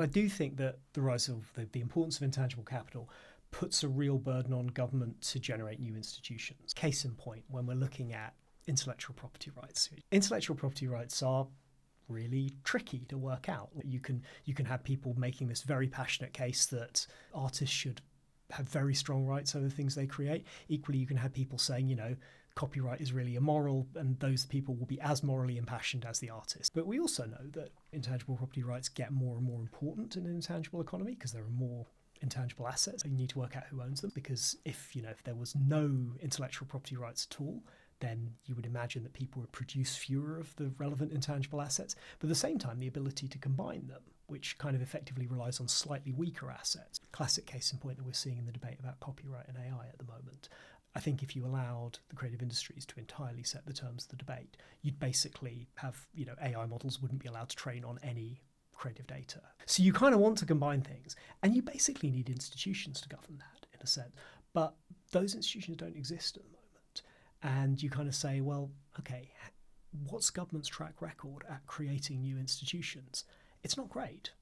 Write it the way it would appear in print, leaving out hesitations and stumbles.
I do think that the rise of the importance of intangible capital puts a real burden on government to generate new institutions. Case in point, when we're looking at intellectual property rights. Intellectual property rights are really tricky to work out. You can have people making this very passionate case that artists should have very strong rights over things they create. Equally, you can have people saying, copyright is really immoral, and those people will be as morally impassioned as the artist. But we also know that intangible property rights get more and more important in an intangible economy because there are more intangible assets. You need to work out who owns them, because if there was no intellectual property rights at all, then you would imagine that people would produce fewer of the relevant intangible assets. But at the same time, the ability to combine them, which kind of effectively relies on slightly weaker assets. Classic case in point that we're seeing in the debate about copyright and AI at the moment. I think if you allowed the creative industries to entirely set the terms of the debate, you'd basically have, AI models wouldn't be allowed to train on any creative data. So you kind of want to combine things, and you basically need institutions to govern that in a sense. But those institutions don't exist at the moment. And you kind of say, well, okay, what's government's track record at creating new institutions? It's not great.